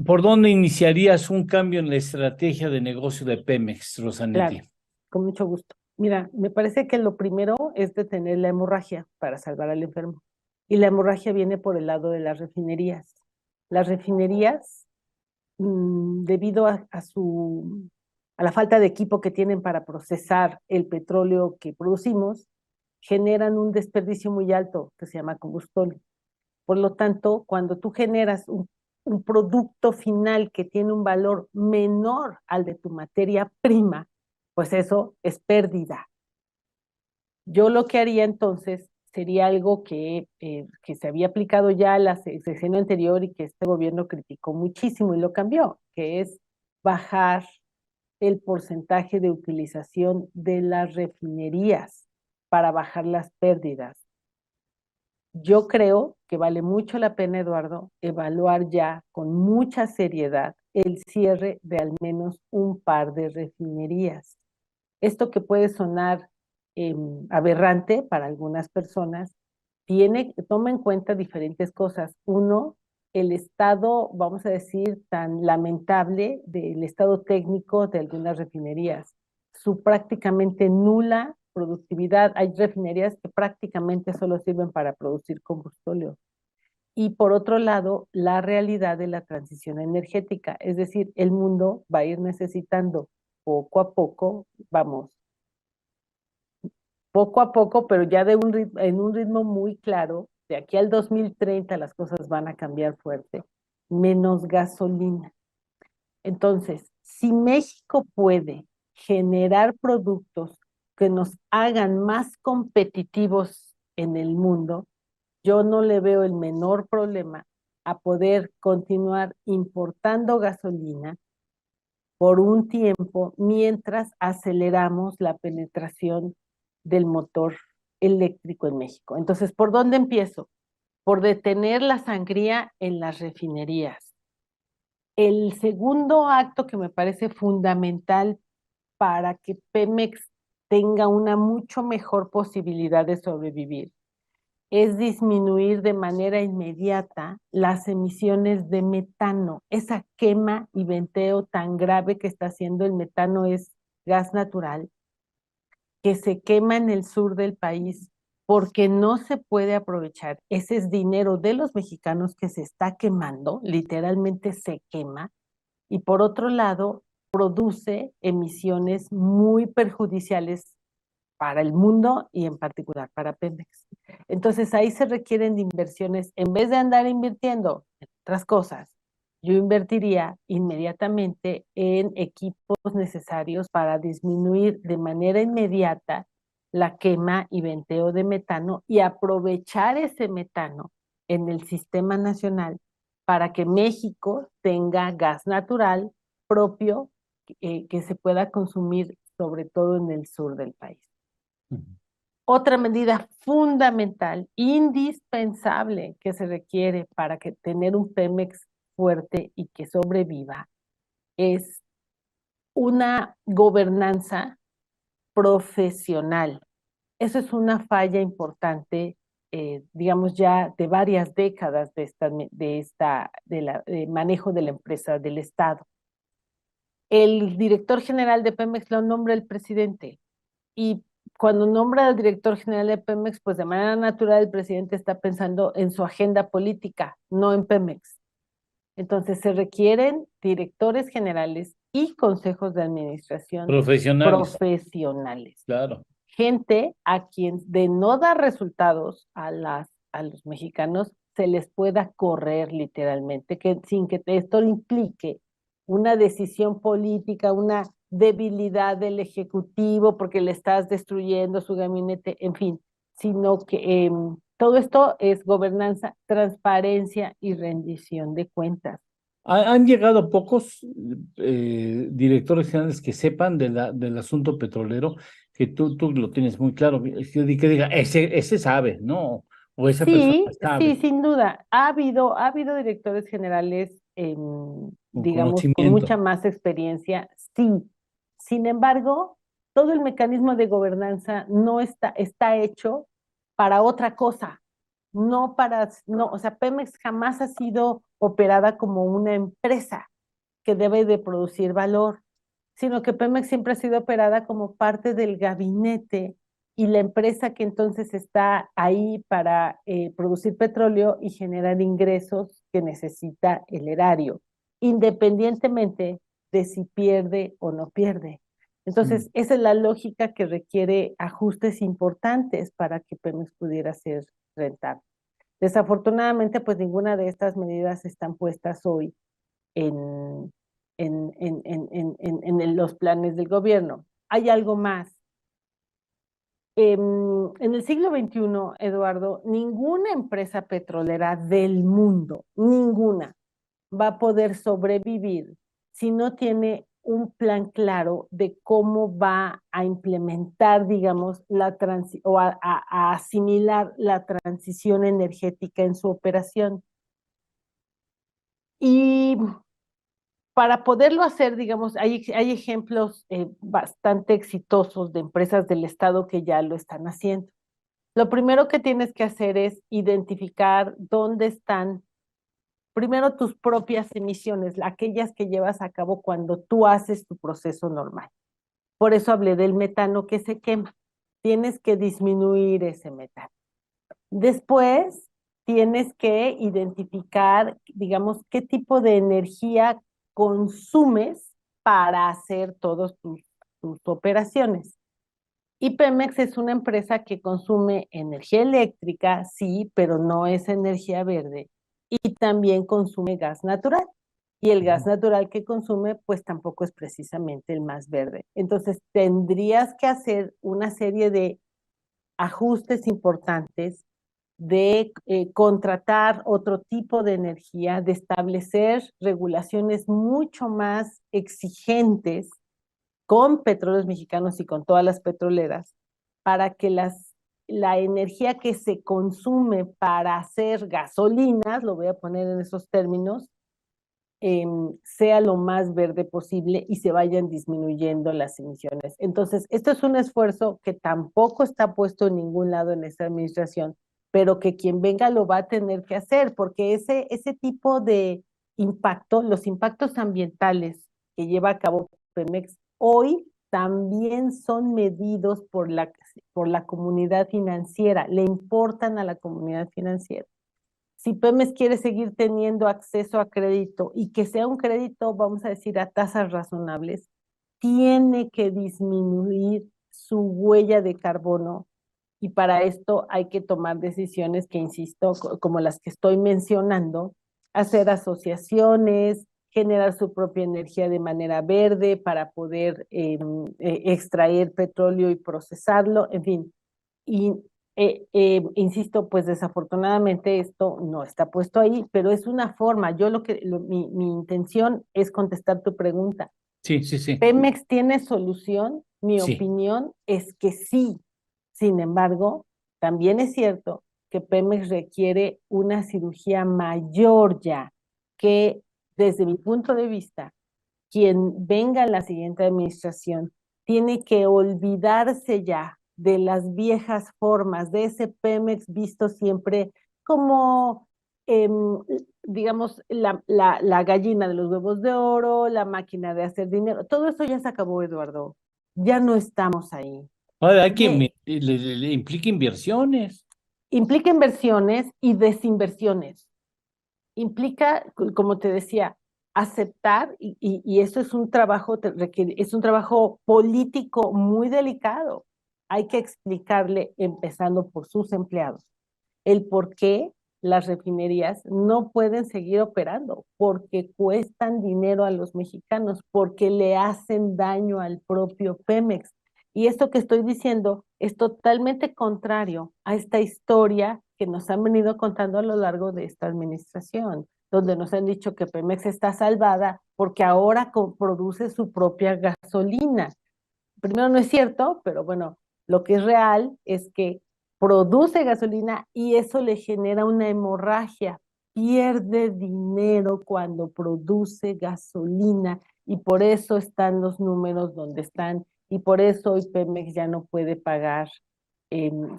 ¿Por dónde iniciarías un cambio en la estrategia de negocio de Pemex, Rosanetti? Claro, con mucho gusto. Mira, me parece que lo primero es detener la hemorragia para salvar al enfermo. Y la hemorragia viene por el lado de las refinerías. Las refinerías, debido a la falta de equipo que tienen para procesar el petróleo que producimos, generan un desperdicio muy alto que se llama combustible. Por lo tanto, cuando tú generas un producto final que tiene un valor menor al de tu materia prima, pues eso es pérdida. Yo lo que haría entonces sería algo que se había aplicado ya a la sesión anterior y que este gobierno criticó muchísimo y lo cambió, que es bajar el porcentaje de utilización de las refinerías para bajar las pérdidas. Yo creo que vale mucho la pena, Eduardo, evaluar ya con mucha seriedad el cierre de al menos un par de refinerías. Esto que puede sonar aberrante para algunas personas, toma en cuenta diferentes cosas. Uno, el estado, vamos a decir, tan lamentable del estado técnico de algunas refinerías, su prácticamente nula productividad. Hay refinerías que prácticamente solo sirven para producir combustible. Y por otro lado, la realidad de la transición energética, es decir, el mundo va a ir necesitando poco a poco, vamos, poco a poco, pero ya en un ritmo muy claro, de aquí al 2030 las cosas van a cambiar fuerte, menos gasolina. Entonces, si México puede generar productos que nos hagan más competitivos en el mundo, yo no le veo el menor problema a poder continuar importando gasolina por un tiempo mientras aceleramos la penetración del motor eléctrico en México. Entonces, ¿por dónde empiezo? Por detener la sangría en las refinerías. El segundo acto que me parece fundamental para que Pemex tenga una mucho mejor posibilidad de sobrevivir es disminuir de manera inmediata las emisiones de metano. Esa quema y venteo tan grave que está haciendo el metano es gas natural que se quema en el sur del país porque no se puede aprovechar. Ese es dinero de los mexicanos que se está quemando, literalmente se quema, y por otro lado, produce emisiones muy perjudiciales para el mundo y en particular para Pemex. Entonces ahí se requieren de inversiones, en vez de andar invirtiendo en otras cosas, yo invertiría inmediatamente en equipos necesarios para disminuir de manera inmediata la quema y venteo de metano y aprovechar ese metano en el sistema nacional para que México tenga gas natural propio que se pueda consumir sobre todo en el sur del país. Otra medida fundamental, indispensable que se requiere para que tener un Pemex fuerte y que sobreviva es una gobernanza profesional. Eso es una falla importante, digamos ya de varias décadas de manejo de la empresa del Estado. El director general de Pemex lo nombra el presidente y cuando nombra al director general de Pemex, pues de manera natural el presidente está pensando en su agenda política, no en Pemex. Entonces se requieren directores generales y consejos de administración Profesionales, profesionales. claro. Gente a quien de no dar resultados a los mexicanos se les pueda correr literalmente, que sin que esto implique una decisión política, una debilidad del Ejecutivo porque le estás destruyendo su gabinete, en fin, sino que todo esto es gobernanza, transparencia y rendición de cuentas. Han llegado pocos directores generales que sepan del asunto petrolero, que tú lo tienes muy claro, que diga, ese sabe, ¿no? O esa persona Sí, sí, sabe, sin duda. Ha habido directores generales, con digamos, con mucha conocimiento. más experiencia, sí. Sin embargo, todo el mecanismo de gobernanza no está hecho para otra cosa. no para, no, o sea, Pemex jamás ha sido operada como una empresa que debe de producir valor, sino que Pemex siempre ha sido operada como parte del gabinete y la empresa que entonces está ahí para producir petróleo y generar ingresos que necesita el erario, independientemente de si pierde o no pierde. Entonces, esa es la lógica que requiere ajustes importantes para que Pemex pudiera ser rentable. Desafortunadamente, pues ninguna de estas medidas están puestas hoy en, en los planes del gobierno. Hay algo más. En el siglo XXI, Eduardo, ninguna empresa petrolera del mundo, ninguna, va a poder sobrevivir si no tiene un plan claro de cómo va a implementar, digamos, o a asimilar la transición energética en su operación. Y para poderlo hacer, digamos, hay ejemplos bastante exitosos de empresas del Estado que ya lo están haciendo. Lo primero que tienes que hacer es identificar dónde están, primero, tus propias emisiones, aquellas que llevas a cabo cuando tú haces tu proceso normal. Por eso hablé del metano que se quema. Tienes que disminuir ese metano. Después, tienes que identificar, digamos, qué tipo de energía consumes para hacer todas tus operaciones. Y Pemex es una empresa que consume energía eléctrica, sí, pero no es energía verde. Y también consume gas natural. Y el gas natural que consume, pues tampoco es precisamente el más verde. Entonces, tendrías que hacer una serie de ajustes importantes de contratar otro tipo de energía, de establecer regulaciones mucho más exigentes con petróleos mexicanos y con todas las petroleras, para que la energía que se consume para hacer gasolinas, lo voy a poner en esos términos, sea lo más verde posible y se vayan disminuyendo las emisiones. Entonces, esto es un esfuerzo que tampoco está puesto en ningún lado en esta administración, pero que quien venga lo va a tener que hacer, porque ese tipo de impacto, los impactos ambientales que lleva a cabo Pemex hoy también son medidos por la comunidad financiera, le importan a la comunidad financiera. Si Pemex quiere seguir teniendo acceso a crédito y que sea un crédito, vamos a decir, a tasas razonables, tiene que disminuir su huella de carbono y para esto hay que tomar decisiones que, insisto, como las que estoy mencionando, hacer asociaciones, generar su propia energía de manera verde para poder extraer petróleo y procesarlo, en fin. Y insisto, pues desafortunadamente esto no está puesto ahí, pero es una forma. Yo mi intención es contestar tu pregunta. Sí, sí, sí, ¿Pemex tiene solución? Mi sí. opinión es que sí. Sin embargo, también es cierto que Pemex requiere una cirugía mayor ya, que desde mi punto de vista, quien venga a la siguiente administración tiene que olvidarse ya de las viejas formas, de ese Pemex visto siempre como, eh, digamos, la gallina de los huevos de oro, la máquina de hacer dinero. Todo eso ya se acabó, Eduardo. Ya no estamos ahí. Ahora hay que Me, le implica inversiones. implica inversiones y desinversiones. Implica, como te decía, aceptar, y eso es un trabajo, es un trabajo político muy delicado. Hay que explicarle, empezando por sus empleados, el por qué las refinerías no pueden seguir operando, porque cuestan dinero a los mexicanos, porque le hacen daño al propio Pemex. Y esto que estoy diciendo es totalmente contrario a esta historia que nos han venido contando a lo largo de esta administración, donde nos han dicho que Pemex está salvada porque ahora produce su propia gasolina. Primero no es cierto, pero bueno, lo que es real es que produce gasolina y eso le genera una hemorragia. Pierde dinero cuando produce gasolina y por eso están los números donde están y por eso hoy Pemex ya no puede pagar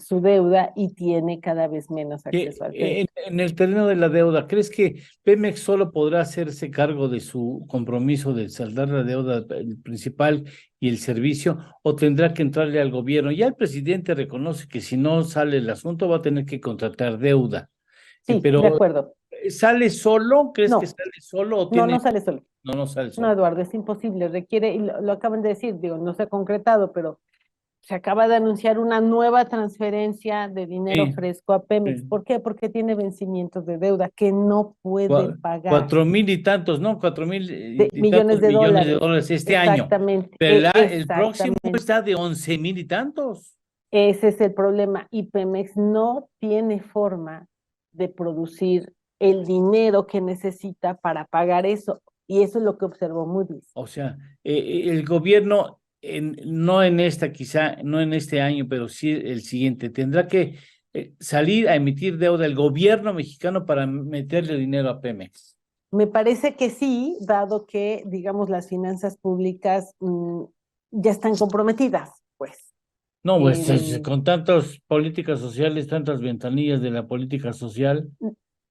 su deuda y tiene cada vez menos acceso al crédito. En el terreno de la deuda, ¿crees que Pemex solo podrá hacerse cargo de su compromiso de saldar la deuda el principal y el servicio, o tendrá que entrarle al gobierno? Ya el presidente reconoce que si no sale el asunto va a tener que contratar deuda. Sí, de Pero acuerdo. ¿sale solo? ¿Crees que No, sale solo o no, tiene? no sale solo. No, no sale No, solo. Eduardo, es imposible. Requiere, y lo acaban de decir, digo, no se ha concretado, pero se acaba de anunciar una nueva transferencia de dinero Sí, fresco a Pemex. sí. ¿Por qué? Porque tiene vencimientos de deuda que no puede pagar. 4,000 y tantos, ¿no? 4,000 De y tantos millones de millones de dólares. dólares este año. Exactamente, Pero el próximo exactamente. está de 11,000 y tantos. Ese es el problema. Y Pemex no tiene forma de producir el dinero que necesita para pagar eso. Y eso es lo que observó Moody's. O sea, el gobierno, no en esta, quizá, no en este año, pero sí el siguiente, tendrá que salir a emitir deuda el gobierno mexicano para meterle dinero a Pemex. Me parece que sí, dado que, digamos, las finanzas públicas ya están comprometidas, pues. No, pues Em, con tantas políticas sociales, tantas ventanillas de la política social,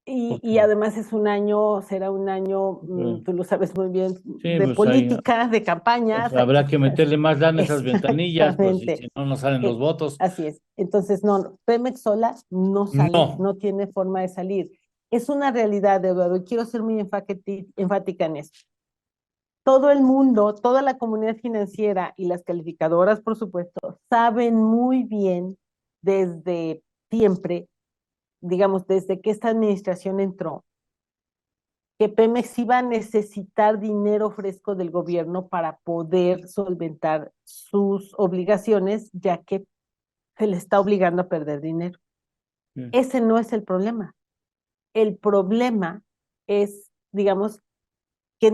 y porque además es un año, será un año, eh, tú lo sabes muy bien, sí, de pues ahí política, de pues campañas. habrá que meterle más lana a esas ventanillas, pues si Exactamente. no, no salen los votos. Así es. Entonces, no, Pemex sola no sale, No, no tiene forma de salir. Es una realidad, Eduardo, y quiero ser muy enfática en esto. Todo el mundo, toda la comunidad financiera y las calificadoras, por supuesto, saben muy bien desde siempre, digamos, desde que esta administración entró, que Pemex iba a necesitar dinero fresco del gobierno para poder solventar sus obligaciones, ya que se le está obligando a perder dinero. sí, Ese no es el problema. El problema es, digamos, que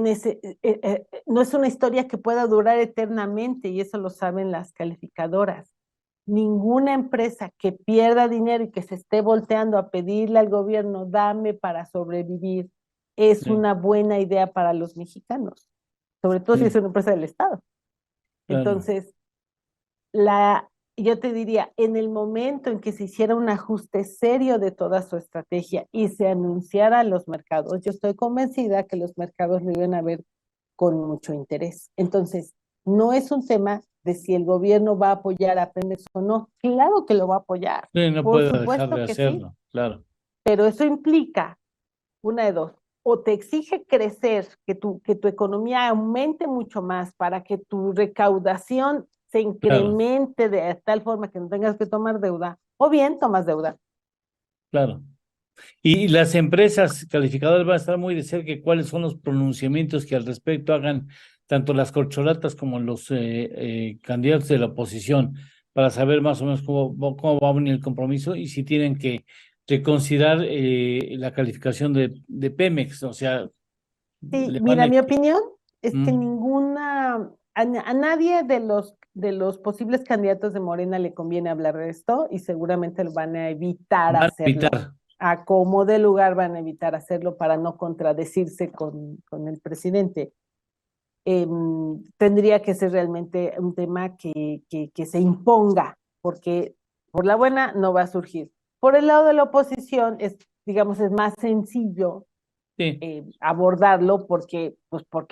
no es una historia que pueda durar eternamente y eso lo saben las calificadoras. Ninguna empresa que pierda dinero y que se esté volteando a pedirle al gobierno, dame para sobrevivir, es sí, una buena idea para los mexicanos, sobre todo si es sí, una empresa del Estado. claro. Entonces, yo te diría, en el momento en que se hiciera un ajuste serio de toda su estrategia y se anunciara a los mercados, yo estoy convencida que los mercados lo iban a ver con mucho interés. Entonces, no es un tema de si el gobierno va a apoyar a Pemex o no. Claro que lo va a apoyar, Sí, no por puede dejar de supuesto que sí, hacerlo, claro, pero eso implica una de dos. O te exige crecer, que tu economía aumente mucho más para que tu recaudación se claro, incremente de tal forma que no tengas que tomar deuda, o bien tomas deuda. claro. Y las empresas calificadoras van a estar muy de cerca cuáles son los pronunciamientos que al respecto hagan tanto las corcholatas como los candidatos de la oposición para saber más o menos cómo va a venir el compromiso y si tienen que reconsiderar la calificación de Pemex, o sea, Sí, le van mira, a... mi opinión es que Mm, a nadie de los posibles candidatos de Morena le conviene hablar de esto y seguramente lo van a evitar van a hacerlo. evitar, A como de lugar van a evitar hacerlo para no contradecirse con el presidente. Tendría que ser realmente un tema que se imponga, porque por la buena no va a surgir. Por el lado de la oposición es, digamos, es más sencillo sí. abordarlo porque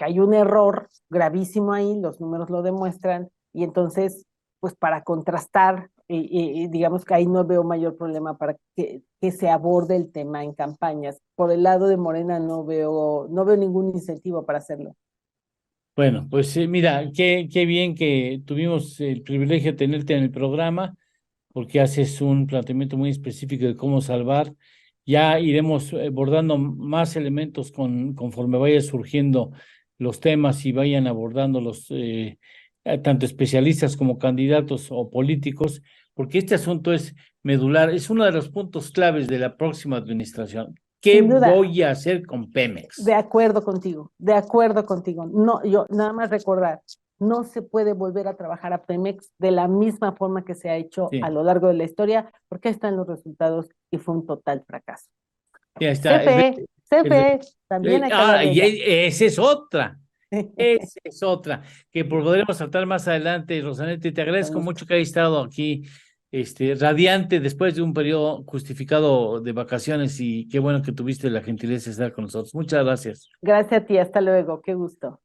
hay un error gravísimo ahí, los números lo demuestran, y entonces, pues para contrastar, digamos que ahí no veo mayor problema para que se aborde el tema en campañas. Por el lado de Morena no veo ningún incentivo para hacerlo. Bueno, pues mira, qué bien que tuvimos el privilegio de tenerte en el programa, porque haces un planteamiento muy específico de cómo salvar. Ya iremos abordando más elementos conforme vaya surgiendo los temas y vayan abordando los tanto especialistas como candidatos o políticos, porque este asunto es medular, es uno de los puntos claves de la próxima administración. ¿Qué Sin duda, voy a hacer con de Pemex? acuerdo contigo, de acuerdo contigo. No, yo nada más recordar, no se puede volver a trabajar a Pemex de la misma forma que se ha hecho a Sí, lo largo de la historia, porque ahí están los resultados y fue un total fracaso. ya Sé está. fe, sé El fe, también hay que hablar ahora, de y ella. esa es otra. Esa es otra que podremos tratar más adelante, Rosanete. Te Con agradezco gusto. mucho que hayas estado aquí radiante después de un periodo justificado de vacaciones y qué bueno que tuviste la gentileza de estar con nosotros. Muchas gracias. Gracias a ti, hasta luego, qué gusto.